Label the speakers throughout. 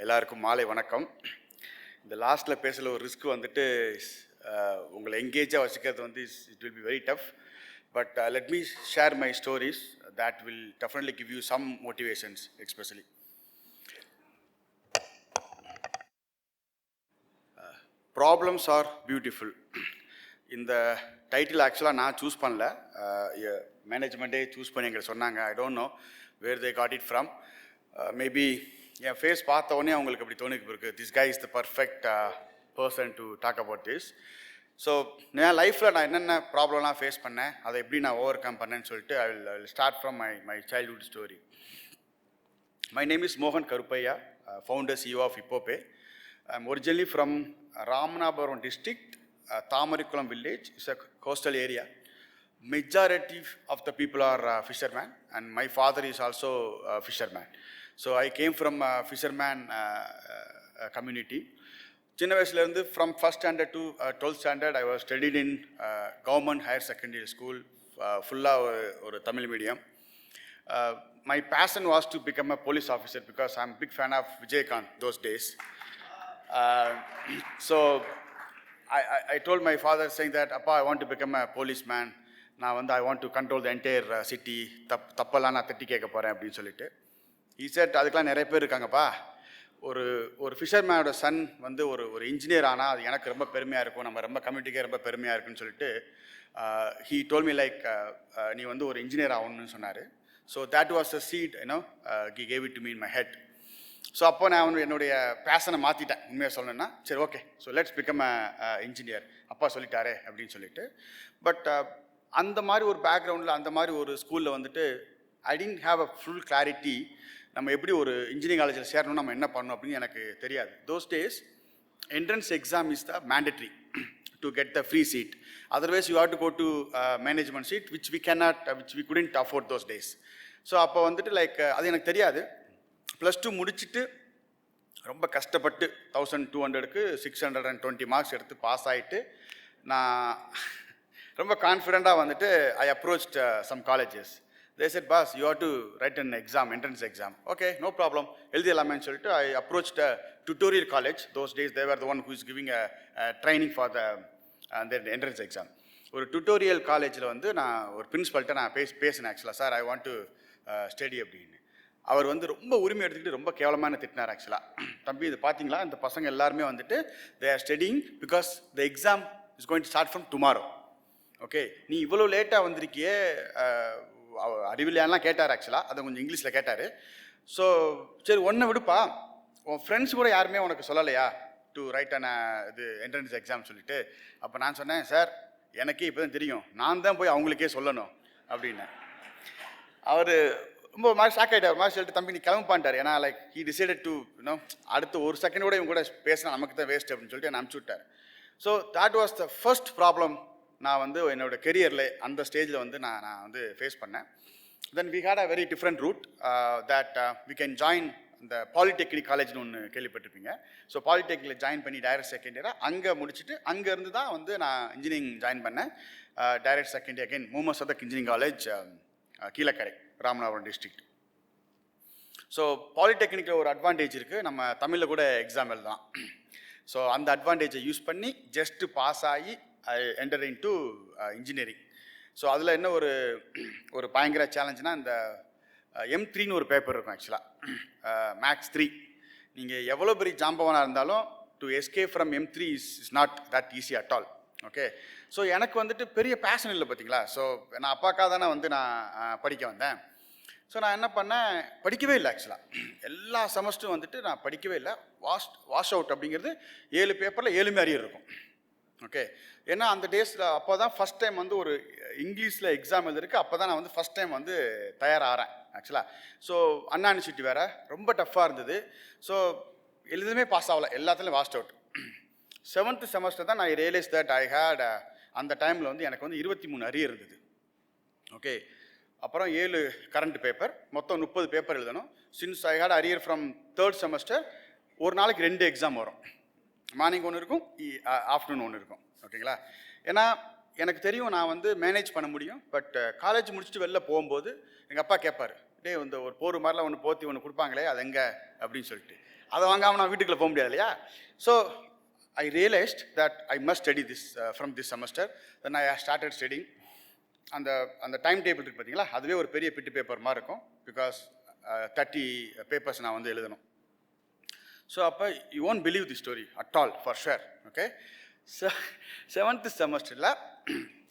Speaker 1: எல்லாருக்கும் மாலை வணக்கம். இந்த லாஸ்ட்டில் பேசல ஒரு ரிஸ்க் வந்துட்டு உங்களை எங்கேஜாக வச்சுக்கிறது வந்து it will be very tough. But let me share my stories that will definitely give you some motivations especially. Problems are beautiful. இந்த டைட்டில் ஆக்சுவலாக நான் சூஸ் பண்ணல, மேனேஜ்மெண்ட்டே சூஸ் பண்ணி எங்களை சொன்னாங்க. I don't know where they got it from. Maybe என் face பார்த்த உடனே அவங்களுக்கு அப்படி தோணிக்கு இருக்கு, this guy is the perfect person to talk about this. So என் லைஃப்பில் நான் என்னென்ன ப்ராப்ளம்லாம் ஃபேஸ் பண்ணேன், அதை எப்படி நான் ஓவர் கம் பண்ணேன்னு சொல்லிட்டு ஐ will start from my childhood story. My name is மோகன் Karuppaiya, founder CEO of Hippopay. I'm originally from Ramanathapuram district, Thamarikulam village. It's a coastal area. Majority of the people are fishermen, and my father is also a fisherman. So I came from a fisherman community. சின்ன வயசுலேருந்து from first standard to 12th standard I was studied in government higher secondary school, ஃபுல்லாக ஒரு Tamil medium. My passion was to become a police officer because I'm a big fan of Vijaykanth those days. So I told my father saying that, Appa, I want to become a policeman. நான் வந்து I want to control the entire city. தப்பெல்லாம் நான் தட்டி கேட்க போகிறேன் அப்படின்னு சொல்லிட்டு. He said, அதுக்கெலாம் நிறைய பேர் இருக்காங்கப்பா, ஒரு ஃபிஷர்மேனோட சன் வந்து ஒரு இன்ஜினியர் ஆனால் அது எனக்கு ரொம்ப பெருமையாக இருக்கும், நம்ம ரொம்ப கம்யூனிட்டிக்கே ரொம்ப பெருமையாக இருக்குன்னு சொல்லிட்டு he told me like நீ வந்து ஒரு இன்ஜினியர் ஆகணும்னு சொன்னார். So that was a seed, he gave it to me in my head. So அப்போ நான் என்னுடைய பேஷனை மாற்றிட்டேன். உண்மையாக சொல்லணுன்னா சரி okay, so let's become a engineer, அப்பா சொல்லிட்டாரே அப்படின்னு சொல்லிட்டு. பட் அந்த மாதிரி ஒரு பேக்ரவுண்டில், அந்த மாதிரி ஒரு ஸ்கூலில் வந்துட்டு I didn't have a full clarity. நம்ம எப்படி ஒரு இன்ஜினியரிங் காலேஜில் சேரணும், நம்ம என்ன பண்ணணும் அப்படின்னு எனக்கு தெரியாது. Those days entrance exam is the mandatory to get the free seat. Otherwise you have to go to management seat, which we couldn't afford those days. So அப்போ வந்துட்டு லைக் அது எனக்கு தெரியாது. +2 முடிச்சுட்டு ரொம்ப கஷ்டப்பட்டு 1200க்கு 620 மார்க்ஸ் எடுத்து பாஸ் ஆகிட்டு நான் ரொம்ப கான்ஃபிடெண்ட்டாக வந்துட்டு I approached some colleges. They said, boss, you have to write an exam, entrance exam. Okay, no problem. எழுதிடலாமேன்னு சொல்லிட்டு I approached a tutorial college. Those days they were the one who is giving a training for the entrance exam. ஒரு tutorial காலேஜில் வந்து நான் ஒரு பிரின்ஸிபல்கிட்ட நான் பேசினேன் ஆக்சுவலாக, sir I want to study அப்படின்னு. அவர் வந்து ரொம்ப உரிமை எடுத்துக்கிட்டு ரொம்ப கேவலமான திட்டினார் ஆக்சுவலாக. தம்பி இது பார்த்தீங்களா, இந்த பசங்க எல்லாருமே வந்துட்டு they are studying because the exam is going to start from tomorrow. Okay, நீ இவ்வளோ லேட்டாக வந்திருக்கியே, அறிவில்லையான்லாம் கேட்டார் ஆக்சுவலாக, அதை கொஞ்சம் இங்கிலீஷில் கேட்டார். ஸோ சரி ஒன்றை விடுப்பா, உன் ஃப்ரெண்ட்ஸ் கூட யாருமே உனக்கு சொல்லலையா டு ரைட் அன் இது என்ட்ரன்ஸ் எக்ஸாம் சொல்லிட்டு. அப்போ நான் சொன்னேன், சார் எனக்கே இப்போ தான் தெரியும், நான் தான் போய் அவங்களுக்கே சொல்லணும் அப்படின்னு. அவர் ரொம்ப மாதிரி ஷாக் ஆகிட்டார். மாதிரி சொல்லிட்டு தம்பி நீ கிளம்பிப்பான்ட்டார். ஏன்னா லைக் ஹி டிசைடட் டு அடுத்த ஒரு செகண்டோட இவங்க கூட பேசினா நமக்கு தான் வேஸ்ட் அப்படின்னு சொல்லிட்டு நான் அனுப்பிச்சி விட்டார். So that was the first problem நான் வந்து என்னோட கெரியரில் அந்த ஸ்டேஜில் வந்து நான் வந்து ஃபேஸ் பண்ணேன். Then we had a very different route that we can join இந்த பாலிடெக்னிக் காலேஜ்னு ஒன்று கேள்விப்பட்டிருப்பீங்க. ஸோ பாலிடெக்னிக்கில் ஜாயின் பண்ணி டைரக்ட் செகண்ட் இயராக அங்கே முடிச்சுட்டு அங்கேருந்து தான் வந்து நான் இன்ஜினியரிங் ஜாயின் பண்ணேன். Direct second year again Mohamed Sathak engineering college, Keelakarai, Ramanathapuram district. So பாலிடெக்னிக்கில் ஒரு அட்வான்டேஜ் இருக்குது, நம்ம தமிழில் கூட எக்ஸாம் எழுதலாம். ஸோ அந்த அட்வான்டேஜை யூஸ் பண்ணி ஜஸ்ட்டு பாஸ் ஆகி I enter in to engineering. So அதில் என்ன ஒரு பயங்கர சேலஞ்சுனா, இந்த M3ன்னு ஒரு பேப்பர் இருக்கும் ஆக்சுவலாக, மேக்ஸ் 3. நீங்கள் எவ்வளோ பெரிய ஜாம்பவனாக இருந்தாலும் to escape from M3 is not that easy at all. Okay, so எனக்கு வந்துட்டு பெரிய பேஷன் இல்லை பார்த்தீங்களா. ஸோ நான் அப்பாக்காக தானே வந்து நான் படிக்க வந்தேன். ஸோ நான் என்ன பண்ணேன், படிக்கவே இல்லை ஆக்சுவலாக. எல்லா செமஸ்டரும் வந்துட்டு நான் படிக்கவே இல்லை. வாஷ் அவுட் அப்படிங்கிறது 7 பேப்பரில் 7 அரியர் இருக்கும். ஓகே, ஏன்னா அந்த டேஸில் அப்போ தான் ஃபஸ்ட் டைம் வந்து ஒரு இங்கிலீஷில் எக்ஸாம் எழுதிருக்கு. அப்போ தான் நான் வந்து ஃபஸ்ட் டைம் வந்து தயாராகிறேன் ஆக்சுவலாக. ஸோ அண்ணா யூனிவர்சிட்டி வேறு ரொம்ப டஃப்பாக இருந்தது. ஸோ எழுதுமே பாஸ் ஆகலை, எல்லாத்துலேயும் வாஸ்ட் அவுட். 7th செமஸ்டர் தான் நான் ரியலைஸ் தட் ஐ ஹேட் அந்த டைமில் வந்து எனக்கு வந்து 23 அரியர் இருந்தது. ஓகே, அப்புறம் 7 கரண்ட் பேப்பர், மொத்தம் 30 பேப்பர் எழுதணும். Since I had arrear from 3rd semester, ஒரு நாளைக்கு 2 எக்ஸாம் வரும். மார்னிங் ஒன்று இருக்கும், ஆஃப்டர்நூன் ஒன்று இருக்கும். ஓகேங்களா, ஏன்னா எனக்கு தெரியும் நான் வந்து மேனேஜ் பண்ண முடியும். பட் காலேஜ் முடிச்சுட்டு வெளில போகும்போது எங்கள் அப்பா கேட்பார், டே இந்த ஒரு போர் மாதிரிலாம் ஒன்று போற்றி ஒன்று கொடுப்பாங்களே அது எங்கே அப்படின்னு சொல்லிட்டு. அதை வாங்காமல் நான் வீட்டுக்குள்ளே போக முடியாது இல்லையா? So I realized that I must study this from this semester. Then I started studying. அந்த டைம் டேபிள் இருக்குது பார்த்தீங்களா, அதுவே ஒரு பெரிய பிட்டு பேப்பர் மாதிரி இருக்கும். பிகாஸ் 30 பேப்பர்ஸ் நான் வந்து எழுதணும். ஸோ அப்போ you won't believe the story at all for sure. Okay, so 7th செமஸ்டரில்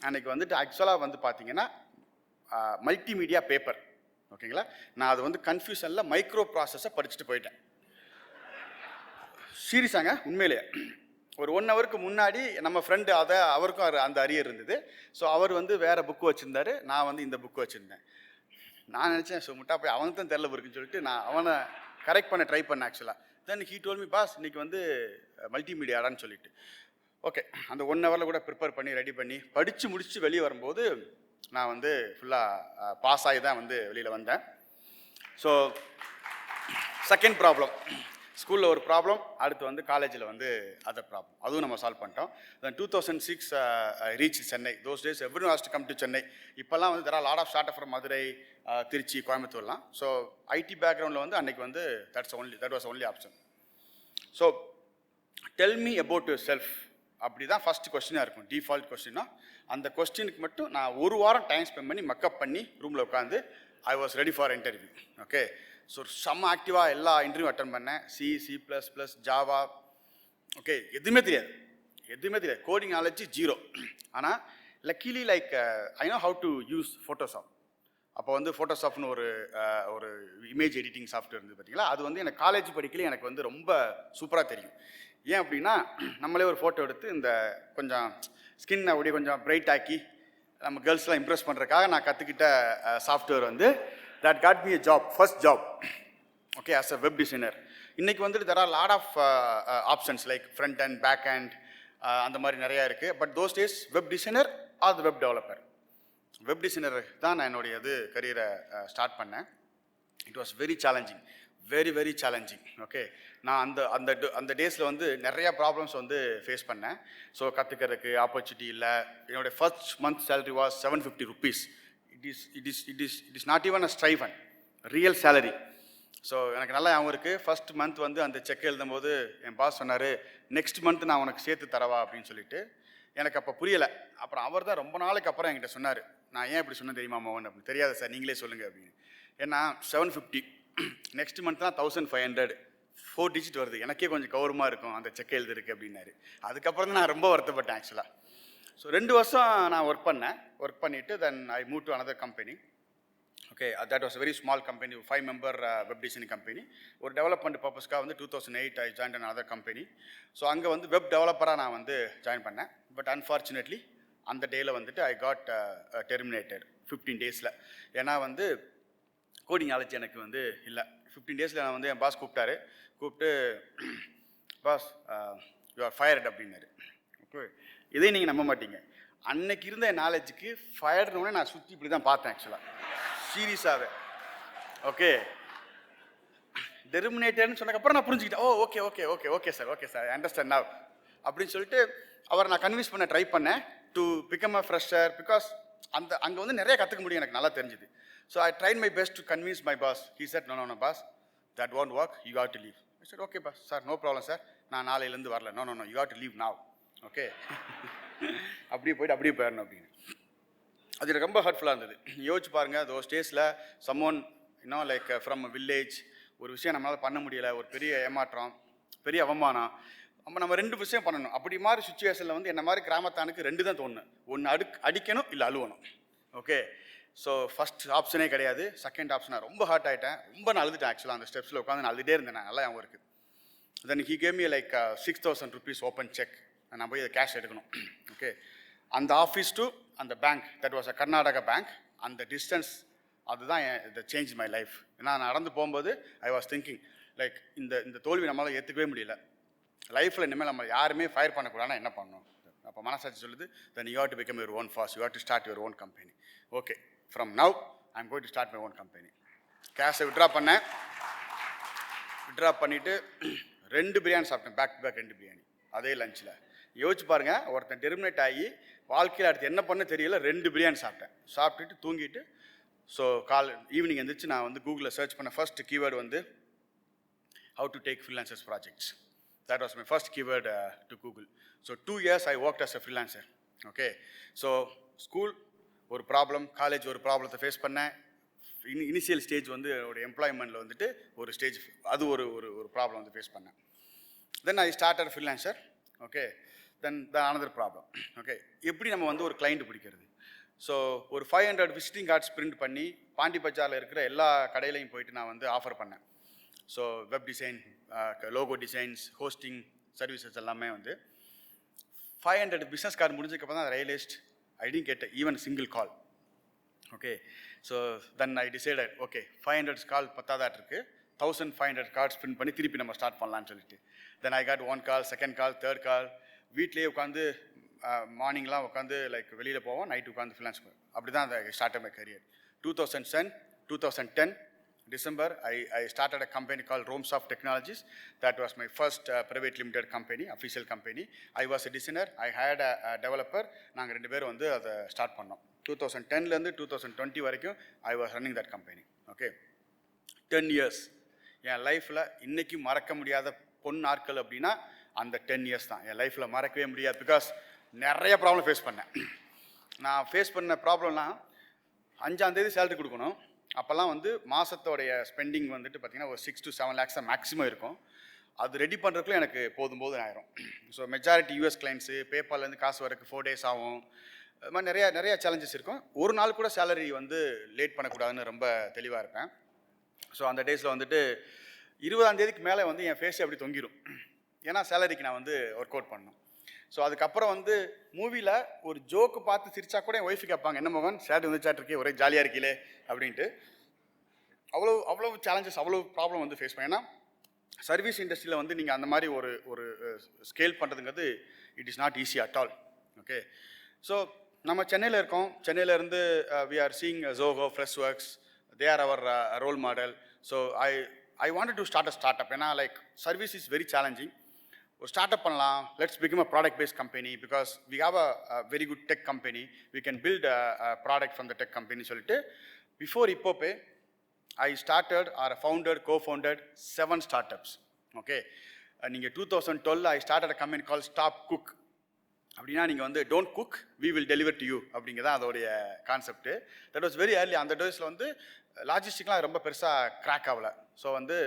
Speaker 1: அன்றைக்கி வந்துட்டு ஆக்சுவலாக வந்து பார்த்தீங்கன்னா மல்டிமீடியா பேப்பர். ஓகேங்களா, நான் அது வந்து கன்ஃபியூஷனில் மைக்ரோ ப்ராசஸை படிச்சுட்டு போயிட்டேன். சீரியஸாங்க, உண்மையிலேயே ஒரு 1 ஹவருக்கு முன்னாடி நம்ம ஃப்ரெண்டு அவருக்கும் அந்த அரியர் இருந்தது. ஸோ அவர் வந்து வேறு புக்கு வச்சுருந்தாரு, நான் வந்து இந்த புக்கு வச்சுருந்தேன். நான் நினச்சேன் ஸோ முட்டா போய் அவனுக்கு தான் தெரில இருக்குன்னு சொல்லிட்டு நான் அவனை கரெக்ட் பண்ண ட்ரை பண்ணேன் ஆக்சுவலாக. தென் ஹீ டோல் மீ பாஸ் இன்றைக்கி வந்து மல்டிமீடியாடான்னு சொல்லிட்டு. ஓகே, அந்த 1 ஹவரில் கூட ப்ரிப்பேர் பண்ணி ரெடி பண்ணி படித்து முடிச்சுட்டு வெளியே வரும்போது நான் வந்து ஃபுல்லாக பாஸ் ஆகி தான் வந்து வெளியில் வந்தேன். ஸோ செகண்ட் ப்ராப்ளம், ஸ்கூலில் ஒரு ப்ராப்ளம், அடுத்து வந்து காலேஜில் வந்து அதர் ப்ராப்ளம், அதுவும் நம்ம சால்வ் பண்ணிட்டோம். Then 2006 reach Chennai. Those days every one has to come to Chennai. இப்போல்லாம் வந்து there are lot of start from Madurai, Trichy, கோயம்புத்தூர்லாம். ஸோ ஐடி பேக்ரவுண்டில் வந்து அன்றைக்கி வந்து that was only option. So tell me about yourself, அப்படி தான் ஃபஸ்ட் கொஸ்டினாக இருக்கும், டிஃபால்ட் கொஸ்டினா. அந்த கொஸ்டினுக்கு மட்டும் நான் 1 வாரம் டைம் ஸ்பெண்ட் பண்ணி மக்கப் பண்ணி ரூமில் உட்காந்து I was ready for interview. Okay, so செம்ம ஆக்டிவாக எல்லா இன்டர்வியூ அட்டன் பண்ணேன். C++, ஜாவா, ஓகே, எதுவுமே தெரியாது, கோடிங் நாலேஜ் 0. ஆனால் luckily like I know how to use Photoshop. அப்போ வந்து ஃபோட்டோஷாப்னு ஒரு இமேஜ் எடிட்டிங் சாஃப்ட்வேர் இருந்து பார்த்தீங்களா, அது வந்து எனக்கு காலேஜ் படிக்கல எனக்கு வந்து ரொம்ப சூப்பராக தெரியும். ஏன் அப்படின்னா நம்மளே ஒரு ஃபோட்டோ எடுத்து இந்த கொஞ்சம் ஸ்கின் அப்படியே கொஞ்சம் பிரைட் ஆக்கி நம்ம கேர்ள்ஸ்லாம் இம்ப்ரெஸ் பண்ணுறதுக்காக நான் கற்றுக்கிட்ட சாஃப்ட்வேர் வந்து that got me a job, first job, okay, as a web designer. இன்னைக்கு வந்துட்டு there are lot of options like front end, back end, அந்த மாதிரி நிறையா இருக்குது. But those days web designer or the web developer, web designer தான் நான் என்னுடைய கரியரை start பண்ணேன். It was very challenging, very challenging. Okay, நான் அந்த டேஸில் வந்து நிறையா ப்ராப்ளம்ஸ் வந்து ஃபேஸ் பண்ணேன். ஸோ கற்றுக்கிறதுக்கு ஆப்பர்ச்சுனிட்டி இல்லை. என்னுடைய first month salary was 750 rupees. It is not even a stipend, real salary. So எனக்கு நல்லா ஞாபகம் இருக்குது. ஃபர்ஸ்ட் மந்த் வந்து அந்த செக் எழுதும்போது என் பாஸ் சொன்னார், நெக்ஸ்ட் மந்த் நான் உனக்கு சேர்த்து தரவா அப்படின்னு சொல்லிட்டு. எனக்கு அப்போ புரியலை. அப்புறம் அவர் தான் ரொம்ப நாளைக்கு அப்புறம் என்கிட்ட சொன்னார், நான் ஏன் இப்படி சொன்னேன் தெரியுமா மோகன் அப்படின்னு. தெரியாது சார், நீங்களே சொல்லுங்கள் அப்படின்னு. ஏன்னா 750, நெக்ஸ்ட் மந்த் தான் 1500, 4 digit வருது. எனக்கே கொஞ்சம் கௌரவமாக இருக்கும் அந்த செக் எழுதுருக்கு அப்படின்னாரு. அதுக்கப்புறம் தான் நான் ரொம்ப வருத்தப்பட்டேன் ஆக்சுவலாக. ஸோ 2 வருஷம் நான் ஒர்க் பண்ணிவிட்டு then I move to another company. Okay, that was very small company, 5 member web designing company. ஒரு டெவலப்மெண்ட் பர்பஸ்க்காக வந்து 2008 I join another company. So அங்கே வந்து வெப் டெவலப்பராக நான் வந்து ஜாயின் பண்ணேன். பட் அன்ஃபார்ச்சுனேட்லி அந்த டேயில் வந்துட்டு ஐ காட் டெர்மினேட்டட் 15 days. ஏன்னா வந்து கோடிங் நாலேஜ் எனக்கு வந்து இல்லை. 15 days நான் வந்து என் பாஸ் கூப்பிட்டு பாஸ் யூ ஆர் ஃபயர்ட் அப்படின்னாரு. ஓகே, இதை நீங்கள் நம்ப மாட்டீங்க. அன்னைக்கு இருந்த என் நாலேஜுக்கு ஃபயர்டுனோடனே நான் சுற்றி இப்படி தான் பார்த்தேன் ஆக்சுவலாக, சீரியஸாகவே. ஓகே, டெர்மினேட்டட்னு சொன்னதுக்கப்புறம் நான் புரிஞ்சுக்கிட்டேன். Okay sir I understand now அப்படின்னு சொல்லிட்டு அவரை நான் கன்வின்ஸ் பண்ண ட்ரை பண்ணேன் to become a fresher. Because அங்கே வந்து நிறைய கற்றுக்க முடியும், எனக்கு நல்லா தெரிஞ்சுது. So I tried my best to convince my boss. He said no boss, that won't work, you have to leave. I said okay boss, sir, no problem sir, நான் நாளையிலேருந்து வரல. No you have to leave now. Okay, அப்படியே போயிடணும் அப்படின்னு. அது எனக்கு ரொம்ப ஹர்ட்ஃபுல்லாக இருந்தது. யோசிச்சு பாருங்கள், தோஸ் டேஸில் சம்மோன் இன்னும் லைக் ஃப்ரம் வில்லேஜ் ஒரு விஷயம் நம்மளால் பண்ண முடியலை, ஒரு பெரிய ஏமாற்றம், பெரிய அவமானம். நம்ம 2 விஷயம் பண்ணணும். அப்படி மாதிரி சுச்சுவேஷனில் வந்து என்ன மாதிரி கிராமத்தானுக்கு 2 தான் தோணும், ஒன்று அடிக்கணும் இல்லை அழுவணும். ஓகே, ஸோ ஃபஸ்ட் ஆப்ஷனே கிடையாது. செகண்ட் ஆப்ஷனாக ரொம்ப ஹார்ட் ஆகிட்டேன், ரொம்ப நான் அழுதுட்டேன் ஆக்சுவலாக. அந்த ஸ்டெப்ஸில் உட்காந்து நான் அழுதே இருந்தேன், நல்லா ஞாபகம் இருக்குது. Then he gave me like 6000 rupees open check. நான் போய் அதை கேஷ் எடுக்கணும். ஓகே, அந்த ஆஃபீஸ் டு அந்த bank, that was a Karnataka bank. அந்த டிஸ்டன்ஸ் அதுதான் த சேஞ்ச் மை லைஃப். ஏன்னா நான் நடந்து போகும்போது ஐ வாஸ் திங்கிங் லைக் இந்த தோல்வி நம்மளால் ஏற்றுக்கவே முடியல. லைஃப்பில் இனிமேல் நம்ம யாருமே ஃபயர் பண்ணக்கூடாதுன்னா என்ன பண்ணணும்? அப்போ மனசாட்சி சொல்லுது, then you have to become your own boss, you have to start your own company. Okay, from now I am going to start my own company. கேஷை விட்ரா பண்ணிவிட்டு 2 பிரியாணி சாப்பிட்டேன், பேக் டு பேக் 2 பிரியாணி அதே லஞ்சில். யோசிச்சு பாருங்கள், ஒருத்தன் டெர்மினேட் ஆகி வாழ்க்கையில் அடுத்து என்ன பண்ண தெரியல, 2 பிரியாணி சாப்பிட்டுட்டு தூங்கிட்டு. ஸோ ஈவினிங் எழுந்திரிச்சு நான் வந்து கூகுளில் சர்ச் பண்ண ஃபர்ஸ்ட் கீவேர்டு வந்து how to take freelancers projects. That was my first keyword to Google. So 2 years I worked as a freelancer. Okay, so school ஒரு ப்ராப்ளம், காலேஜ் ஒரு ப்ராப்ளத்தை ஃபேஸ் பண்ணேன். இனிஷியல் ஸ்டேஜ் வந்து ஒரு எம்ப்ளாய்மெண்ட்டில் வந்துட்டு ஒரு ஸ்டேஜ் அது ஒரு ஒரு ஒரு ப்ராப்ளம் வந்து ஃபேஸ் பண்ணேன். Then I started freelancer. Okay, then another problem. Okay, எப்படி நம்ம வந்து ஒரு கிளைண்ட் பிடிக்கிறது? ஸோ ஒரு 500 விசிட்டிங் கார்ட்ஸ் பிரிண்ட் பண்ணி பாண்டி பஜாரில் இருக்கிற எல்லா கடையிலையும் போயிட்டு நான் வந்து ஆஃபர் பண்ணேன். So web design, logo designs, hosting services எல்லாமே வந்து 500 பிஸ்னஸ் கார்டு முடிஞ்சதுக்கப்புறம் தான் realised I didn't get even single call. Okay, so then I decided okay 500 call பத்தாதாட் இருக்குது, 1500 கார்ட்ஸ் பிரிண்ட் பண்ணி திருப்பி நம்ம ஸ்டார்ட் பண்ணலான்னு சொல்லிட்டு. Then I got 1 call, 2nd call, 3rd call. வீட்லேயே உட்காந்து மார்னிங்லாம் உட்காந்து லைக் வெளியில் போவோம், நைட்டு உட்காந்து ஃபினான்ஸ் அப்படி தான் அந்த start my career. 2010 December, I started a company called Romesoft Technologies. That was my first private limited company, official company. I was a designer, I had a developer. நாங்கள் 2 பேரும் வந்து அதை ஸ்டார்ட் பண்ணோம். 2010லேருந்து 2020 வரைக்கும் I was running that company. Okay, 10 years. என் லைஃப்பில் இன்றைக்கி மறக்க முடியாத பொன் நாட்கள் அப்படின்னா அந்த 10 years தான். என் லைஃப்பில் மறக்கவே முடியாது. பிகாஸ் நிறைய ப்ராப்ளம் ஃபேஸ் பண்ணேன். நான் ஃபேஸ் பண்ண ப்ராப்ளம்லாம் 5ஆம் தேதி சேலரி கொடுக்கணும். அப்போல்லாம் வந்து மாதத்தோடைய ஸ்பெண்டிங் வந்துட்டு பார்த்திங்கன்னா ஒரு 6 to 7 lakhs தான் மேக்ஸிமம் இருக்கும். அது ரெடி பண்ணுறதுக்குள்ள எனக்கு போதும் ஆயிரும். ஸோ மெஜாரிட்டி யூஎஸ் கிளைண்ட்ஸு பேபால்லேருந்து காசு வரக்கு 4 days ஆகும். அது மாதிரி நிறைய சேலஞ்சஸ் இருக்கும். ஒரு நாள் கூட சேலரி வந்து லேட் பண்ணக்கூடாதுன்னு ரொம்ப தெளிவாக இருப்பேன். ஸோ அந்த டேஸில் வந்துட்டு 20ஆம் தேதிக்கு மேலே வந்து என் ஃபேஸே அப்படி தொங்கிடும். ஏன்னா சேலரிக்கு நான் வந்து ஒர்க் அவுட் பண்ணணும். ஸோ அதுக்கப்புறம் வந்து மூவியில் ஒரு ஜோக்கு பார்த்து சிரிச்சா கூட என் ஒய்ஃபு கேட்பாங்க, என்ன மகன் சேலரி வந்துச்சாட்டிருக்கே, ஒரே ஜாலியாக இருக்கீங்களே அப்படின்ட்டு. அவ்வளோ சேலஞ்சஸ், அவ்வளோ ப்ராப்ளம் வந்து ஃபேஸ் பண்ணேன். ஏன்னா சர்வீஸ் இண்டஸ்ட்ரியில் வந்து நீங்கள் அந்த மாதிரி ஒரு ஸ்கேல் பண்ணுறதுங்கிறது it is not easy at all. Okay, so நம்ம சென்னையில் இருக்கோம். சென்னையிலேருந்து we are seeing Zoho, Freshworks, they are our role model. So I wanted to start a startup. ஏன்னா like service is very challenging. ஒரு ஸ்டார்ட் அப் பண்ணலாம், let's become a product based company, because we have a very good tech company, we can build a product from the tech company சொல்லிட்டு before இப்போப்பே I started or co-founded 7 startups. Okay, நீங்கள் 2012 I started a company called Stop Cook. அப்படின்னா நீங்கள் வந்து don't cook, we will deliver to you அப்படிங்கிறதான் அதோடைய concept. That was very early. அந்த டேஸில் வந்து லாஜிஸ்டிக்லாம் ரொம்ப பெருசாக கிராக் ஆகலை. ஸோ வந்து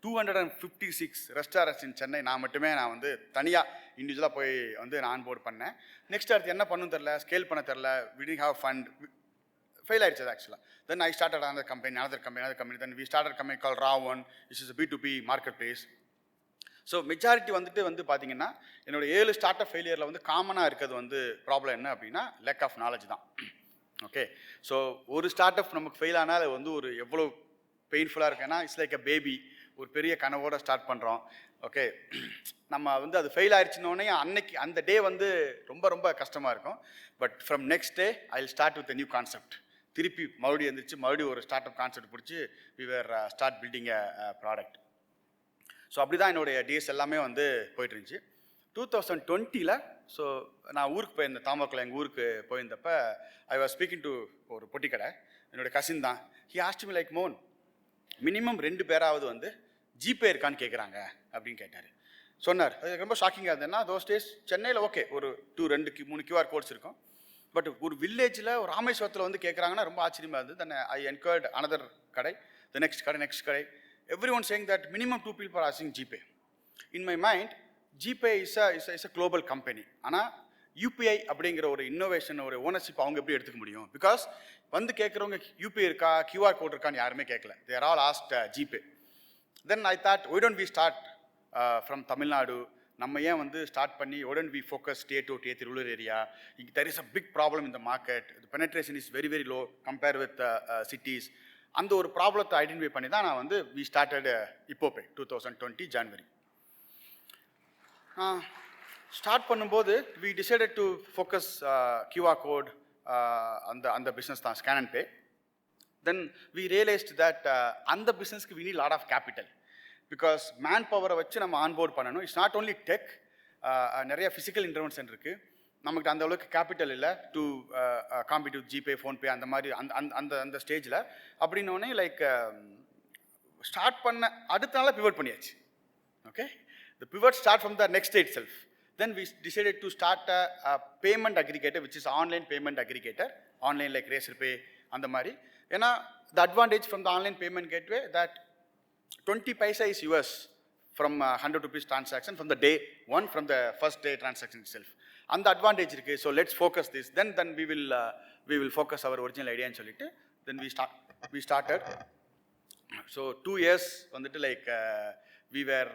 Speaker 1: 256 ரெஸ்டாரண்ட்ஸ் இன் சென்னை நான் வந்து தனியாக இண்டிவிஜுவலாக போய் வந்து நான் ஆன்போர்ட் பண்ணேன். நெக்ஸ்ட் அடுத்து என்ன பண்ணணும் தெரில, ஸ்கேல் பண்ண தெரில, we didn't have fund, fail ஆயிடுச்சு ஆக்சுவலாக. Then I started another company. Then we started a company called Ravan, which is a B2B marketplace. So majority வந்து பார்த்தீங்கன்னா என்னோட 7 ஸ்டார்ட் அப் ஃபெயிலியரில் வந்து காமனாக இருக்கிறது வந்து ப்ராப்ளம் என்ன அப்படின்னா லேக் ஆஃப் நாலேஜ் தான். ஓகே, ஸோ ஒரு ஸ்டார்ட் அப் நமக்கு ஃபெயில் ஆனால் வந்து ஒரு எவ்வளோ பெயின்ஃபுல்லாக இருக்குன்னா இட்ஸ் லைக் அ பேபி. ஒரு பெரிய கனவோடு ஸ்டார்ட் பண்ணுறோம். ஓகே, நம்ம வந்து அது ஃபெயில் ஆயிடுச்சுன்னொடனே அன்னைக்கு அந்த டே வந்து ரொம்ப ரொம்ப கஷ்டமாக இருக்கும். But from next day I will start with new concept. திருப்பி மறுபடியும் எழுந்திரிச்சு மறுபடியும் ஒரு ஸ்டார்ட் அப் கான்செப்ட் பிடிச்சி we were start building a product. So அப்படி தான் என்னுடைய டேஸ் எல்லாமே வந்து போயிட்டு இருந்துச்சு. 2020 ஸோ நான் ஊருக்கு போயிருந்தேன், தாமரக்குளம் எங்கள் ஊருக்கு போயிருந்தப்ப ஐ வாஸ் ஸ்பீக்கிங் டு ஒரு பொட்டி கடை, என்னுடைய கசின் தான். He asked me like, Mon minimum 2 பேராவது வந்து ஜிபே இருக்கான்னு கேட்குறாங்க அப்படின்னு கேட்டார். சொன்னார். அது ரொம்ப ஷாக்கிங்காக இருந்ததுன்னா தோஸ் டேஸ் சென்னையில் ஓகே ஒரு 2-3 QR கோட்ஸ் இருக்கும். பட் ஒரு வில்லேஜில் ஒரு ராமேஸ்வரத்தில் வந்து கேட்குறாங்கன்னா ரொம்ப ஆச்சரியமாக இருந்தது. தென் ஐ என்கொயர்ட் அனதர் கடை, த நெக்ஸ்ட் கடை. Everyone saying that minimum 2 people are asking GPay. In my mind, GPay is a global company. ஆனால் UPI அப்படிங்கிற ஒரு இன்னோவேஷன், ஒரு ஓனர்ஷிப் அவங்க எப்படி எடுத்துக்க முடியும்? பிகாஸ் வந்து கேட்குறவங்க UPI இருக்கா, QR கோட் இருக்கான்னு யாருமே கேட்கல. They are all asked GPay. Then I thought, why don't we start from Tamil Nadu? நம்ம ஏன் வந்து ஸ்டார்ட் பண்ணி why don't we focus state to state rural area? There is a big problem in the market. The penetration is very very low compared with cities. அந்த ஒரு ப்ராப்ளத்தை identify பண்ணி தான் நான் வந்து வி ஸ்டார்டட் இப்போபே 2020 ஜனவரி. ஸ்டார்ட் பண்ணும்போது we decided to focus QR code, அந்த பிஸ்னஸ் தான், scan and pay. Then we realised that அந்த பிஸ்னஸ்க்கு we need lot of capital. Because man பவரை வச்சு நம்ம ஆன்போர்ட் பண்ணணும். இட்ஸ் நாட் ஓன்லி டெக், நிறைய ஃபிசிக்கல் இன்டர்வென்ஷன் இருக்குது. நமக்கு அந்த அளவுக்கு கேபிட்டல் இல்லை to compete with GPay, PhonePe அந்த மாதிரி அந்த ஸ்டேஜில். அப்படின்னோடனே லைக் ஸ்டார்ட் பண்ண அடுத்த நாளாக பிவட் பண்ணியாச்சு. Okay, the pivot start from the next day itself. Then we decided to start a payment aggregator, which is online payment aggregator, online like Razorpay and the mari. And the advantage from the online payment gateway that 20 paisa is yours from 100 rupees transaction from the day one, from the first day transaction itself. And the advantage is, so let's focus this. Then we will focus our original idea and solid. Then we started. So 2 years like we were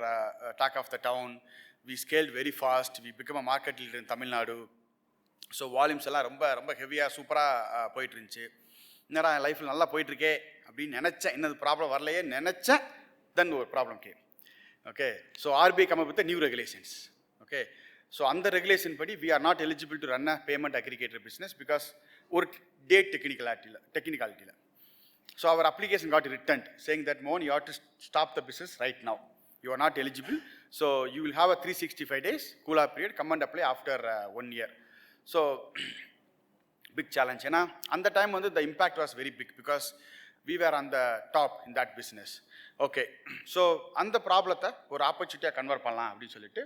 Speaker 1: talk of the town. We scaled very fast. We became a market leader in Tamil Nadu. So volumes எல்லாம் ரொம்ப ஹெவியாக சூப்பராக போயிட்டு இருந்துச்சு. என்னடா என் லைஃப்பில் நல்லா போயிட்டுருக்கே அப்படின்னு நினச்சேன். என்னது ப்ராப்ளம் வரலையே நினச்சேன். தென் ஒரு problem game. Okay, so RBI come up with the new regulations. Okay, so அந்த ரெகுலேஷன் படி we are not eligible to run a payment aggregator business because ஒரு date டெக்னிக்காலிட்டியில். So our application got returned saying that Mohan, you have to stop the business right now. You are not eligible. So you will have a 365 days cool off period. Come and apply after 1 year. So big challenge. And the time the impact was very big because we were on the top in that business. Okay, so and the problem or opportunity convert pannalam appdi solittu.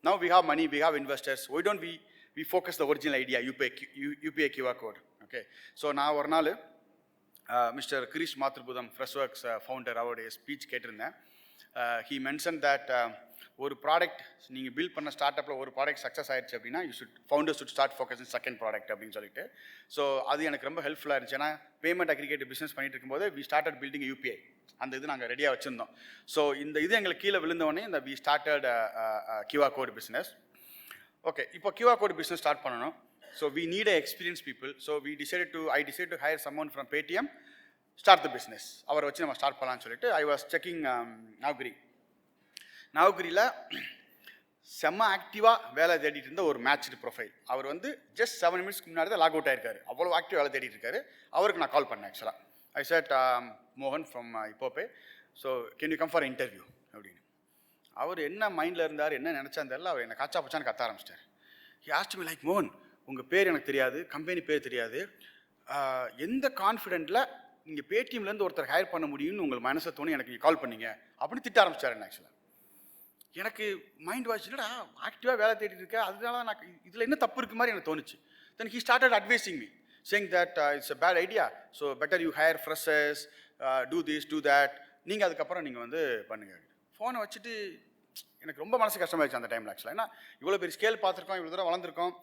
Speaker 1: Now we have money, we have investors. Why don't we focus the original idea, UPI QR code. Okay, so now ஒரு நாள் Mr. Krish Mathrubudam, Freshworks founder, அவருடைய speech கேட்டிருந்தேன். He mentioned that ஒரு product நீங்கள் build பண்ண start அப்பில் ஒரு product success ஆயிடுச்சு அப்படின்னா founders should start focusing second product அப்படின்னு சொல்லிட்டு. ஸோ அது எனக்கு ரொம்ப ஹெல்ப்ஃபுல்லாக இருந்துச்சு. ஏன்னா பேமெண்ட் அக்ரிகேட் பிஸ்னஸ் பண்ணிட்டு இருக்கும்போது வி ஸ்டார்டட் பில்டிங் UPI. அந்த இது நாங்கள் ரெடியாக வச்சுருந்தோம். ஸோ இந்த இது எங்களுக்கு கீழே விழுந்தவொடனே இந்த we started QR code business. Okay, இப்போ QR கோட் பிஸ்னஸ் ஸ்டார்ட் பண்ணணும். So we need experience people. So I decided to hire someone from Paytm, start the business. அவரை வச்சு நம்ம ஸ்டார்ட் பண்ணலான்னு சொல்லிட்டு ஐ வாஸ் செக்கிங் நவகிரியில் செம்ம ஆக்டிவாக வேலை தேடிட்டு இருந்த ஒரு மேட்ச்டு ப்ரொஃபைல். அவர் ஜஸ்ட் 7 மினிட்ஸ்க்கு முன்னாடி தான் லாக் அவுட் ஆயிருக்காரு. அவ்வளோ ஆக்டிவ் வேலை தேடிட்டு இருக்காரு. அவருக்கு நான் கால் பண்ணேன் ஆக்சுவலாக. ஐ செட் மோகன் from Ippopay, so can you come for interview அப்படின்னு. அவர் என்ன மைண்டில் இருந்தார், என்ன நினச்சான்னு தெரியல. அவர் என்னை காச்சா பச்சான்னு கத்த ஆரம்பிச்சிட்டார். ஹி ஆஸ்க்ட் மீ லைக், மோகன் உங்கள் பேர் எனக்கு தெரியாது, கம்பெனி பேர் தெரியாது, எந்த கான்ஃபிடென்ட்டில் நீங்கள் பேடிஎம்லேருந்து ஒருத்தர் ஹையர் பண்ண முடியும்னு உங்களுக்கு மனசை தோணி எனக்கு கால் பண்ணீங்க அப்படின்னு திட்ட ஆரம்பிச்சார் என்ன. ஆக்சுவலாக எனக்கு மைண்ட் வாஷ், இல்லைடா ஆக்டிவாக வேலை தேடிட்டு இருக்கேன், அதனால நான் இதில் என்ன தப்பு இருக்கு மாதிரி எனக்கு தோணுச்சு. Then he started advising me saying that it's a bad idea, so better you hire freshers, do this, do that, நீங்கள் அதுக்கப்புறம் நீங்கள் பண்ணுங்க. ஃபோனை வச்சுட்டு எனக்கு ரொம்ப மனசு கஷ்டமாயிடுச்சு அந்த டைமில் ஆக்சுவலாக. ஏன்னா இவ்வளோ பெரிய ஸ்கேல் பார்த்துருக்கோம், இவ்வளோ தூரம் வளர்ந்துருக்கோம்,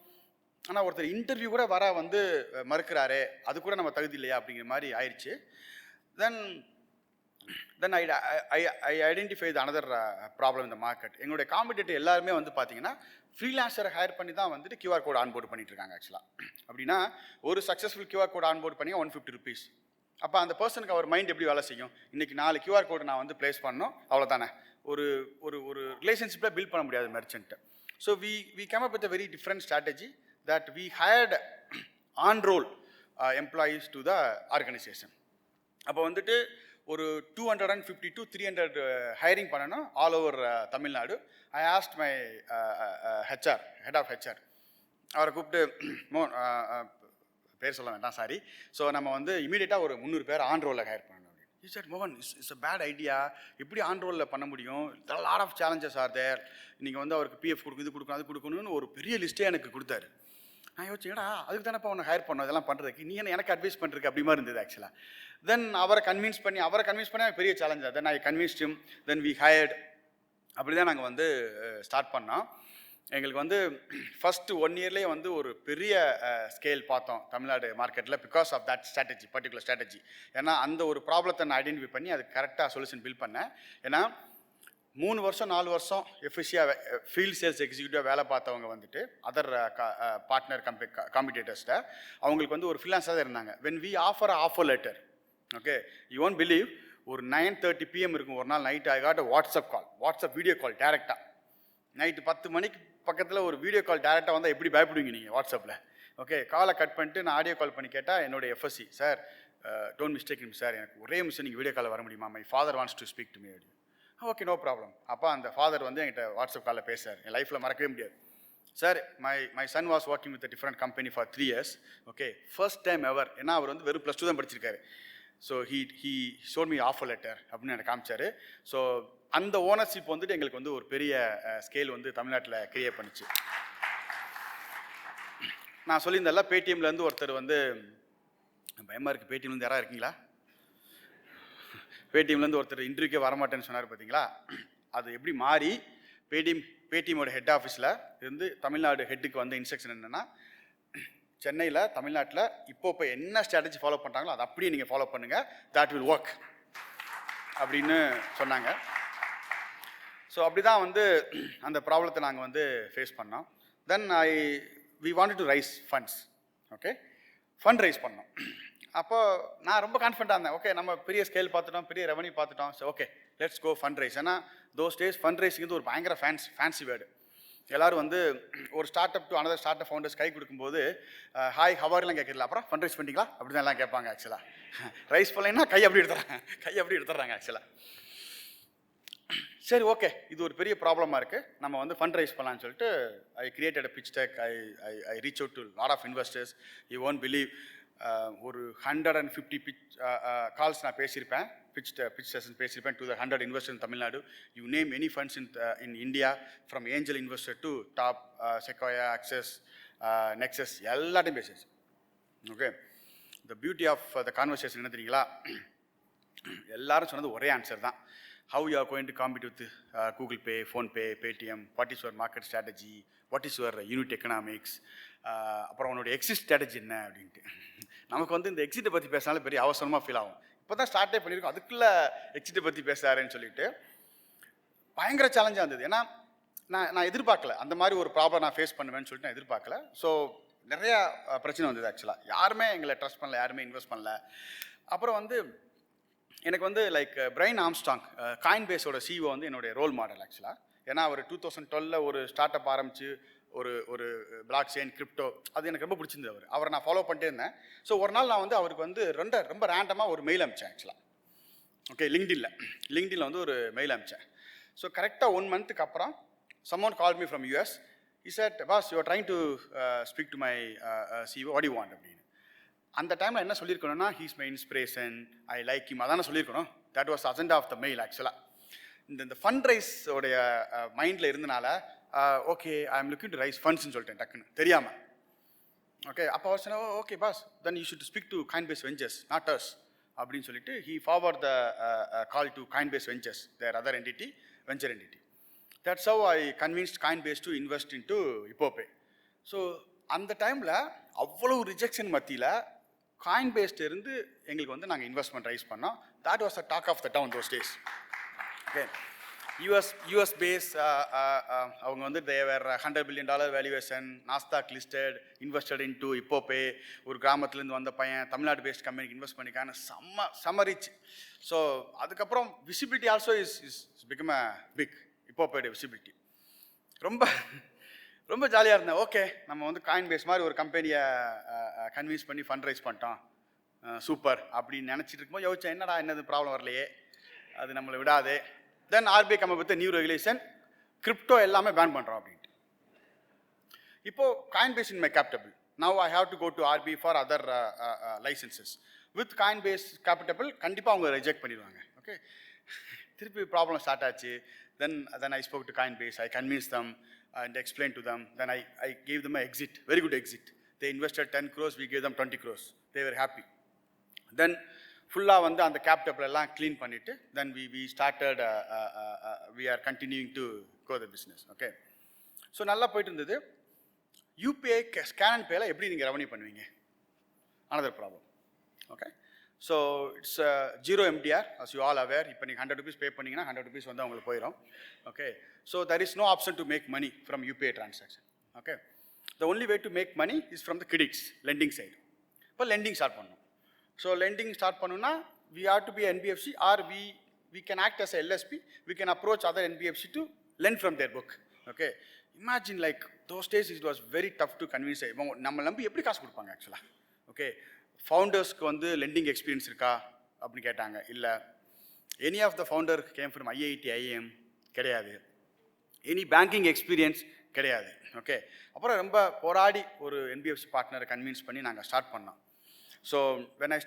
Speaker 1: ஆனால் ஒருத்தர் இன்டர்வியூ கூட வர மறுக்கிறாரு, அது கூட நம்ம தகுதி இல்லையா அப்படிங்கிற மாதிரி ஆயிடுச்சு. தென் ஐ ஐடென்டிஃபைட் another ப்ராப்ளம் இந்த மார்க்கெட். எங்களுடைய காம்படிட்டர் எல்லாருமே பார்த்தீங்கன்னா ஃப்ரீலான்சரை ஹையர் பண்ணி தான் QR கோட் ஆன்போர்ட் பண்ணிட்டு இருக்காங்க ஆக்சுவலாக. அப்படின்னா ஒரு சக்ஸஸ்ஃபுல் QR கோட் ஆன்போர்ட் பண்ணி 150 rupees. அப்போ அந்த பர்சனுக்கு அவர் மைண்ட் எப்படி வேலை செய்யும்? இன்றைக்கி 4 QR கோடு நான் ப்ளேஸ் பண்ணோம், அவ்வளோதானே. ஒரு ஒரு ரிலேஷன்ஷிப்பில் பில்ட் பண்ண முடியாது merchant. So we come up with a very different strategy that we hired on-roll employees to the organization. அப்போ ஒரு 250 to 300 ஹையரிங் பண்ணணும் all over Tamil Nadu. I asked my head of HR, அவரை கூப்பிட்டு பேர் சொல்ல வேண்டாம், சாரி. ஸோ நம்ம இமீடியட்டாக ஒரு 300 பேர் ஆன் ரோலில் ஹையர் பண்ணணும் அப்படின்னு. He said, மோகன், இட்ஸ் a பேட் ஐடியா, எப்படி ஆன் ரோலில் பண்ண முடியும்? Lot of challenges are there. நீங்கள் அவருக்கு PF கொடுக்கும், இது கொடுக்கணும், அது கொடுக்கணும்னு ஒரு பெரிய லிஸ்ட்டே எனக்கு கொடுத்தாரு. நான் யோசிச்சேன், ஏடா அதுக்கு தானேப்பா உன்னை ஹையர் பண்ணோம், இதெல்லாம் பண்ணுறதுக்கு நீ எனக்கு அட்வைஸ் பண்ணுறதுக்கு அப்படி மாதிரி இருந்தது ஆக்சுவலாக. தென் அவரை கன்வின்ஸ் பண்ணி பெரிய challenge. Then I convinced him, then we hired. அப்படி தான் நாங்கள் ஸ்டார்ட் பண்ணோம். எங்களுக்கு ஃபஸ்ட்டு 1 இயர்லேயே ஒரு பெரிய ஸ்கேல் பார்த்தோம் தமிழ்நாடு மார்க்கெட்டில், because of that strategy, particular strategy. ஏன்னா அந்த ஒரு ப்ராப்ளத்தை நான் ஐடென்டிஃபை பண்ணி அதுக்கு கரெக்டாக சொல்யூஷன் பில்ட் பண்ணேன். ஏன்னா 3 வருஷம் 4 வருஷம் எஃபிஷியாக ஃபீல்ட் சேல்ஸ் எக்ஸிக்யூட்டிவாக வேலை பார்த்தவங்க அதர் பார்ட்னர் காம்படிட்டர்ஸ்ட அவங்களுக்கு ஒரு ஃப்ரீலான்ஸாக தான் இருந்தாங்க. When we offer offer letter, okay, you won't believe, ஒரு 9:30 PM இருக்கும் ஒரு நாள் night, I got WhatsApp video call டேரெக்டாக. நைட்டு 10 மணிக்கு பக்கத்தில் ஒரு வீடியோ கால் டேரெக்டாக வந்தால் எப்படி பயப்படுவீங்க நீங்கள் வாட்ஸ்அப்பில்? ஓகே, காலை கட் பண்ணிட்டு நான் ஆடியோ கால் பண்ணி கேட்டால் என்னோடய FSC, sir don't mistake him sir, எனக்கு ஒரே நிமிஷம் நீங்கள் வீடியோ கால் வர முடியுமா, my father wants to speak to me. Okay, no problem. அப்போ அந்த ஃபாதர் என்கிட்ட வாட்ஸ்அப் காலில் பேசுகிறார். என் லைஃப்பில் மறக்கவே முடியாது. Sir, my son was working with different company for 3 years. Okay, first time ever. ஏன்னா அவர் வெறும் +2 தான் படிச்சிருக்காரு. So he showed me offer letter அப்படின்னு எனக்கு காமிச்சார். ஸோ அந்த ஓனர்ஷிப் வந்துட்டு எங்களுக்கு வந்து ஒரு பெரிய ஸ்கேல் வந்து தமிழ்நாட்டில் கிரியேட் பண்ணிச்சு. நான் சொல்லியிருந்தேன்ல, பேடிஎம்லேருந்து ஒருத்தர் வந்து, பயமாக இருக்குது, பேடிஎம்லேருந்து யாராவது இருக்கீங்களா? பேடிஎம்லேருந்து ஒருத்தர் இன்டர்வியூக்கே வரமாட்டேன்னு சொன்னார் பார்த்தீங்களா? அது எப்படி மாறி பேடிஎம்மோட ஹெட் ஆஃபீஸில் இருந்து தமிழ்நாடு ஹெட்டுக்கு வந்த இன்ஸ்ட்ரக்ஷன் என்னென்னா, சென்னையில் தமிழ்நாட்டில் இப்போ என்ன ஸ்ட்ராட்டஜி ஃபாலோ பண்ணுறாங்களோ அதை அப்படியே நீங்கள் ஃபாலோ பண்ணுங்கள், தட் வில் ஒர்க் அப்படின்னு சொன்னாங்க. ஸோ அப்படி தான் வந்து அந்த ப்ராப்ளத்தை நாங்கள் வந்து ஃபேஸ் பண்ணோம். Then we wanted to raise funds. Okay, fund raise பண்ணோம். அப்போ நான் ரொம்ப கான்ஃபிடண்ட்டாக இருந்தேன். ஓகே, நம்ம பெரிய ஸ்கேல் பார்த்துட்டோம், பெரிய ரெவன்யூ பார்த்துட்டோம். So okay, let's go fund raise. ஏன்னா தோஸ் டேஸ் ஃபண்ட் ரைஸிங் வந்து ஒரு பயங்கர ஃபேன்சி வேர்டு. எல்லோரும் வந்து ஒரு start up to another startup founders கை கொடுக்கும்போது ஹாய் ஹவர்லாம் கேட்கறல, அப்புறம் ஃபண்ட் ரைஸ் பண்ணிங்களா அப்படி தான் எல்லாம் கேட்பாங்க. ஆக்சுவலாக ரைஸ் பண்ணலைன்னா கை அப்படி எடுத்துறாங்க ஆக்சுவலாக. சரி, ஓகே, இது ஒரு பெரிய ப்ராப்ளமாக இருக்குது, நம்ம வந்து ஃபண்ட் ரைஸ் பண்ணலான்னு சொல்லிட்டு I created a pitch deck. I reach out to lot of investors. You won't believe, ஒரு 150 கால்ஸ் நான் பேசியிருப்பேன், pitch session பேசியிருப்பேன் to the 100 investors in Tamil Nadu. You name any funds in India, from angel investor to top Sequoia, Access, Nexus, எல்லாத்தையும் பேசியாச்சு. Okay, the beauty of the conversation என்ன தெரியுங்களா? எல்லாரும் சொன்னது ஒரே answer தான். How you are going to compete with Google Pay, Phone Pay, Paytm, what is your market strategy, what is your unit economics, அப்புறம் உன்னோட எக்ஸிட் ஸ்ட்ராட்டஜி என்ன அப்படின்ட்டு. நமக்கு வந்து இந்த எக்ஸிட்டை பற்றி பேசினாலும் பெரிய அவசரமாக ஃபீல் ஆகும். இப்போ தான் ஸ்டார்ட்டே பண்ணியிருக்கோம், அதுக்குள்ளே எக்ஸிட்டை பற்றி பேசுகிறாருன்னு சொல்லிட்டு பயங்கர சேலஞ்சாக இருந்தது. ஏன்னா நான் எதிர்பார்க்கல, அந்த மாதிரி ஒரு ப்ராப்ளம் நான் ஃபேஸ் பண்ணுவேன்னு சொல்லிட்டு நான் எதிர்பார்க்கல. ஸோ நிறையா பிரச்சனை வந்தது. ஆக்சுவலாக யாருமே எங்களை ட்ரஸ்ட் பண்ணல, யாருமே இன்வெஸ்ட் பண்ணல. அப்புறம் வந்து எனக்கு வந்து லைக் பிரைன் ஆம்ஸ்ட்ராங், காயின்பேஸோட சிஇஓ வந்து என்னுடைய ரோல் மாடல் ஆக்சுவலாக. ஏன்னா அவர் 2012 ஒரு ஸ்டார்ட் அப் ஆரம்பித்து ஒரு பிளாக் செயின் கிரிப்டோ, அது எனக்கு ரொம்ப பிடிச்சிருந்தது. அவரை நான் ஃபாலோ பண்ணிட்டே இருந்தேன். ஸோ ஒரு நாள் நான் வந்து அவருக்கு வந்து ரொம்ப ரேண்டமாக ஒரு மெயில் அனுப்பிச்சேன் ஆக்சுவலாக. ஓகே, லிங்க்டின்ல வந்து ஒரு மெயில் அனுப்பிச்சேன். ஸோ கரெக்டாக 1 மந்த்துக்கு அப்புறம் someone called me from US. He said, boss, you are trying to speak to my CEO, what do you want அப்படின்னு. அந்த டைமில் என்ன சொல்லியிருக்கணும்னா, he's my inspiration, I like him, அதான சொல்லியிருக்கணும். That was agenda of the mail ஆக்சுவலாக. இந்த fund ரைஸோடைய மைண்டில் இருந்தனால okay, I am looking to raise ஃபண்ட்ஸ்ன்னு சொல்லிட்டேன் டக்குன்னு தெரியாமல். ஓகே, அப்போ அவர் சொன்னா, okay boss, then you should speak to Coinbase Ventures, not us அப்படின்னு சொல்லிட்டு he forward the call to Coinbase Ventures, their other entity, venture entity. That's how I convinced Coinbase to invest in to Ippopay. So அந்த டைமில் அவ்வளோ rejection மத்தியில் காயின்பேஸ்ட் இருந்து எங்களுக்கு வந்து நாங்கள் இன்வெஸ்ட்மெண்ட் ரைஸ் பண்ணோம். That was the talk of the town those days. Okay, US base, அவங்க வந்து they're $100 billion valuation, NASDAQ listed, invested in to Ippopay. ஒரு கிராமத்துலேருந்து வந்த பையன் தமிழ்நாடு பேஸ்ட் கம்பெனிக்கு இன்வெஸ்ட் பண்ணிக்கான செம்ம ரிச். ஸோ அதுக்கப்புறம் visibility also is become a big. இப்போபேட விசிபிலிட்டி ரொம்ப ஜாலியாக இருந்தேன். ஓகே, நம்ம வந்து காயின்பேஸ் மாதிரி ஒரு கம்பெனியை கன்வின்ஸ் பண்ணி ஃபண்ட் ரைஸ் பண்ணிட்டோம், சூப்பர் அப்படின்னு நினச்சிட்டு இருக்கும்போது யோசிச்சேன், என்னது ப்ராப்ளம் வரலையே, அது நம்மளை விடாது. தென் RBI come up with new regulation, crypto எல்லாமே பேன் பண்ணுறோம் அப்படின்ட்டு. இப்போது Coinbase in my cap table, now I have to go to RBI for other licences. With Coinbase cap table கண்டிப்பாக அவங்க ரிஜெக்ட் பண்ணிடுவாங்க. ஓகே, திருப்பி ப்ராப்ளம் ஸ்டார்ட் ஆச்சு. Then I spoke to Coinbase, I convinced them and explained to them. Then I gave them an exit, very good exit. They invested 10 crores, we gave them 20 crores. They were happy. Then ஃபுல்லாக வந்து அந்த கேபிட்டபிள் எல்லாம் clean பண்ணிவிட்டு தென் we started, we are continuing to grow the business. Okay, so நல்லா போயிட்டு இருந்தது. UPI scan and பேல எப்படி நீங்கள் ரெவன்யூ பண்ணுவீங்க? another problem. Okay, so it's zero MDR, as you all aware. இப்போ நீங்கள் ₹100 பே பண்ணிங்கன்னா ₹100 வந்து அவங்களுக்கு போயிடும். Okay, so there is no option to make money from UPI transaction. Okay, the only way to make money is from the credits, lending side. இப்போ lending start பண்ணணும். So lending start பண்ணணும்னா we have to be NBFC or we can act as a LSP, we can approach other NBFC to lend from their book. Okay, imagine like those days it was very tough to convince. நம்ம நம்பி எப்படி காசு கொடுப்பாங்க ஆக்சுவலாக? Okay, ஃபவுண்டர்ஸ்க்கு வந்து landing experience இருக்கா அப்படின்னு கேட்டாங்க. இல்லை. Any of the founder came from IIT, IIM கிடையாது. எனி பேங்கிங் எக்ஸ்பீரியன்ஸ் கிடையாது. ஓகே, அப்புறம் ரொம்ப போராடி ஒரு NBFC பார்ட்னரை கன்வின்ஸ் பண்ணி நாங்கள் ஸ்டார்ட் பண்ணோம். ஸோ நான்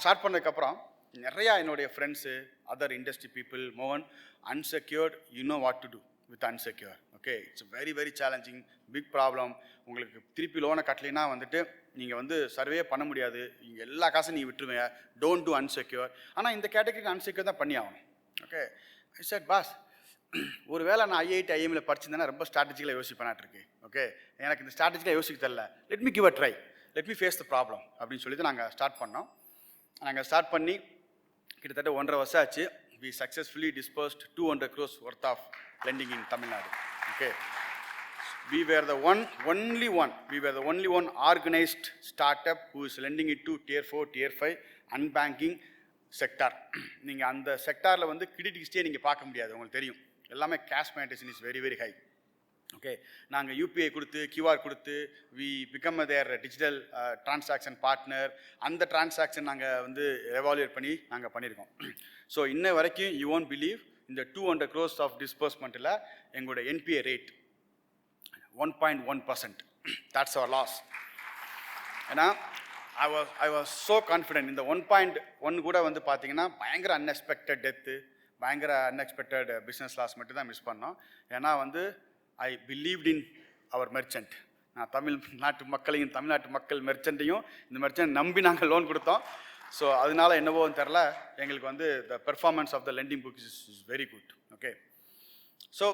Speaker 1: ஸ்டார்ட் பண்ணதுக்கப்புறம் நிறையா என்னுடைய ஃப்ரெண்ட்ஸு, அதர் இண்டஸ்ட்ரி பீப்புள், மோகன், unsecured, you know what to do with unsecure. Okay, it's very very challenging, big problem. உங்களுக்கு திருப்பி லோனை கட்டலைன்னா வந்துட்டு நீங்கள் வந்து சர்வே பண்ண முடியாது, இங்கே எல்லா காசும் நீங்கள் விட்டுருவீங்க. Don't do unsecure. ஆனால் இந்த கேட்டகரிக்கு அன்செக்யூர் தான் பண்ணி ஆகணும். ஓகே, ஐ செட் பாஸ், ஒரு வேளை நான் ஐஐடி ஐஎம்மில் படிச்சிருந்தேன்னா ரொம்ப ஸ்ட்ராட்டஜிக்கலாக யோசிப்பேனாட்டிருக்கு. ஓகே, எனக்கு இந்த ஸ்ட்ராட்டஜிக்கலாக யோசிக்க தெரியல, let me give a try, let me face the problem அப்படின்னு சொல்லிட்டு நாங்கள் ஸ்டார்ட் பண்ணோம். நாங்கள் ஸ்டார்ட் பண்ணி கிட்டத்தட்ட 1.5 வருஷம் ஆச்சு. We successfully disbursed 200 crores worth of lending in Tamil Nadu. Okay, we were the only one organized startup who is lending it to tier 4, tier 5 unbanking sector. நீங்கள் அந்த செக்டாரில் வந்து கிரெடிட் ஹிஸ்டரியை நீங்கள் பார்க்க முடியாது, உங்களுக்கு தெரியும். எல்லாமே cash management is very very high. Okay, நாங்கள் யூபிஐ கொடுத்து கியூஆர் கொடுத்து we become their digital transaction partner. அந்த டிரான்சாக்ஷன் நாங்கள் வந்து எவாலுவேட் பண்ணி நாங்கள் பண்ணியிருக்கோம். ஸோ இன்ன வரைக்கும் யூ ஒன்ட் பிலீவ், இந்த 200 crores ஆஃப் டிஸ்பர்ஸ்மெண்ட்டில் எங்களோட NPA rate 1.1%. That's our loss. ஏன்னா ஐ வாஸ் ஸோ கான்ஃபிடென்ட். இந்த 1.1 கூட வந்து பார்த்தீங்கன்னா பயங்கர அன்எக்ஸ்பெக்டட் டெத்து, பயங்கர அன்எக்ஸ்பெக்டட் பிஸ்னஸ் லாஸ் மட்டும் தான் மிஸ் பண்ணோம். ஏன்னா வந்து ஐ பிலீவ்ட் இன் அவர் மெர்ச்சன்ட். நான் தமிழ்நாட்டு மக்கள் மெர்ச்சண்ட்டையும் இந்த மெர்ச்சன்ட் நம்பி நாங்கள் லோன் கொடுத்தோம். ஸோ அதனால என்னவோன்னு தெரில, எங்களுக்கு வந்து the performance of the lending book is very good. Okay, so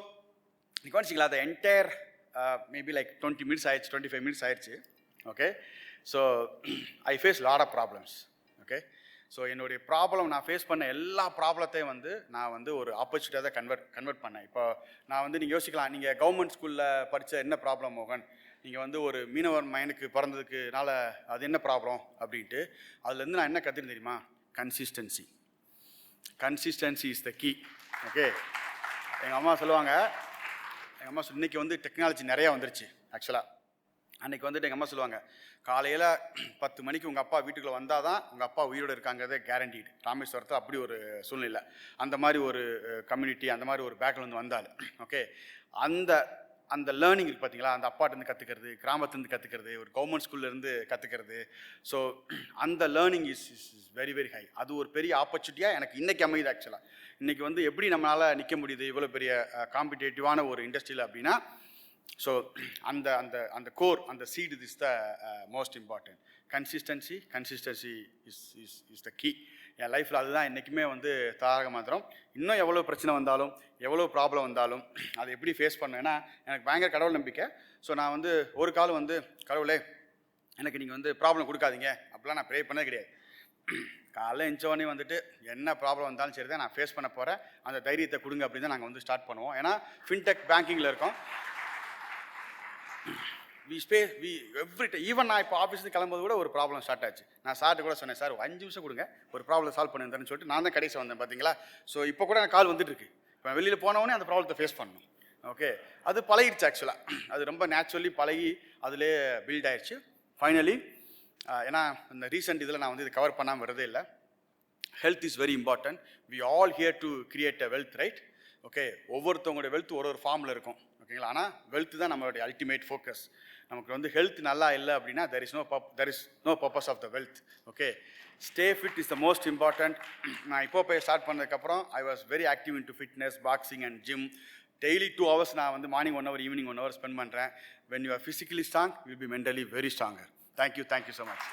Speaker 1: நீங்கள் கவனிச்சிங்களா, the entire maybe like 20 minutes ஆயிடுச்சு, 25 minutes ஆயிடுச்சு. Okay, so I face lot of problems. Okay, so என்னுடைய ப்ராப்ளம், நான் ஃபேஸ் பண்ண எல்லா ப்ராப்ளத்தையும் வந்து நான் வந்து ஒரு ஆப்பர்ச்சுனிட்டியாக தான் கன்வெர்ட் பண்ணேன். இப்போ நான் வந்து நீங்கள் யோசிக்கலாம், நீங்கள் கவர்மெண்ட் ஸ்கூலில் படித்த என்ன ப்ராப்ளம் மோகன், நீங்கள் வந்து ஒரு மீனவர் மைனுக்கு பிறந்ததுக்குனால அது என்ன ப்ராப்ளம் அப்படின்ட்டு. அதுலேருந்து நான் என்ன கற்றுன்னு தெரியுமா? Consistency is the key. Okay, எங்கள் அம்மா சொல்லுவாங்க, இன்றைக்கி வந்து டெக்னாலஜி நிறையா வந்துருச்சு. ஆக்சுவலாக அன்றைக்கி வந்துட்டு எங்கள் அம்மா சொல்லுவாங்க, காலையில் 10 மணிக்கு உங்கள் அப்பா வீட்டுக்குள்ளே வந்தால் தான் உங்கள் அப்பா உயிரோடு இருக்காங்கிறதே கேரண்டீடு. ராமேஸ்வரத்தில் அப்படி ஒரு சூழ்நிலை, அந்த மாதிரி ஒரு கம்யூனிட்டி, அந்த மாதிரி ஒரு பேக்லேருந்து வந்தால். ஓகே, அந்த லேர்னிங் இருக்குது பார்த்தீங்களா, அந்த அப்பாட்டேருந்து கற்றுக்கிறது, கிராமத்துலேருந்து கற்றுக்கிறது, ஒரு கவர்மெண்ட் ஸ்கூல்லேருந்து கற்றுக்கிறது. ஸோ அந்த learning is very very high. அது ஒரு பெரிய ஆப்பர்ச்சுனிட்டியாக எனக்கு இன்றைக்கி அமையுது. ஆக்சுவலாக இன்றைக்கி வந்து எப்படி நம்மளால் நிற்க முடியுது இவ்வளோ பெரிய காம்படிட்டிவான ஒரு இண்டஸ்ட்ரியில் அப்படின்னா, ஸோ அந்த கோர், அந்த seed is the most important. Consistency is the key. என் லைஃப்பில் அதுதான் என்றைக்குமே வந்து தாரக மந்திரம். இன்னும் எவ்வளோ பிரச்சனை வந்தாலும், எவ்வளோ ப்ராப்ளம் வந்தாலும் அதை எப்படி ஃபேஸ் பண்ணுவேன்னா, எனக்கு பயங்கர கடவுள் நம்பிக்கை. ஸோ நான் வந்து ஒரு காலம் வந்து, கடவுளே எனக்கு நீங்கள் வந்து ப்ராப்ளம் கொடுக்காதீங்க அப்படிலாம் நான் ப்ரே பண்ணவே கிடையாது. காலைல எஞ்சோடனே வந்துட்டு என்ன ப்ராப்ளம் வந்தாலும் சரி தான் நான் ஃபேஸ் பண்ண போகிறேன், அந்த தைரியத்தை கொடுங்க அப்படின்னு தான் நாங்கள் வந்து ஸ்டார்ட் பண்ணுவோம். ஏன்னா ஃபின்டெக் பேங்கிங்கில் இருக்கோம். எவ்ரி டைம், ஈவன் நான் இப்போ ஆஃபீஸுக்கு கிளம்பும்போது கூட ஒரு ப்ராப்ளம் ஸ்டார்ட் ஆச்சு. நான் சார்ட்டு கூட சொன்னேன், சார் 5 நிமிஷம் கொடுங்க, ஒரு ப்ராப்ளம் சால்வ் பண்ணிருந்தேன்னு சொல்லிட்டு நான் தான் கடைசி வந்தேன். பார்த்தீங்களா? ஸோ இப்போ கூட எனக்கு கால் வந்துட்டு இருக்கு. இப்போ வெளியில் போனவொடனே அந்த ப்ராப்ளத்தை ஃபேஸ் பண்ணணும். ஓகே, அது பழகிடுச்சு. ஆக்சுவலாக அது ரொம்ப நேச்சுரலி பழகி அதிலே பில்ட் ஆயிடுச்சு ஃபைனலி. ஏன்னா இந்த ரீசெண்ட் இதில் நான் வந்து இது கவர் பண்ணாமல் வரதே இல்லை. Health is very important. We all here to create a wealth, right? Okay, ஒவ்வொருத்தவங்களுடைய வெல்த் ஒரு ஃபார்மில் இருக்கும். ஓகேங்களா? ஆனால் வெல்த் தான் நம்மளுடைய அல்டிமேட் ஃபோக்கஸ். நமக்கு வந்து ஹெல்த் நல்லா இல்லை அப்படின்னா there is no purpose of the wealth. Okay, stay fit is the most important. நான் இப்போ போய் ஸ்டார்ட் பண்ணதுக்கப்புறம் I was very active in to fitness, boxing and gym. Daily 2 hours நான் வந்து morning 1 hour, evening 1 hour spend பண்ணுறேன். when you are physically strong, you will be mentally very stronger. Thank you so much.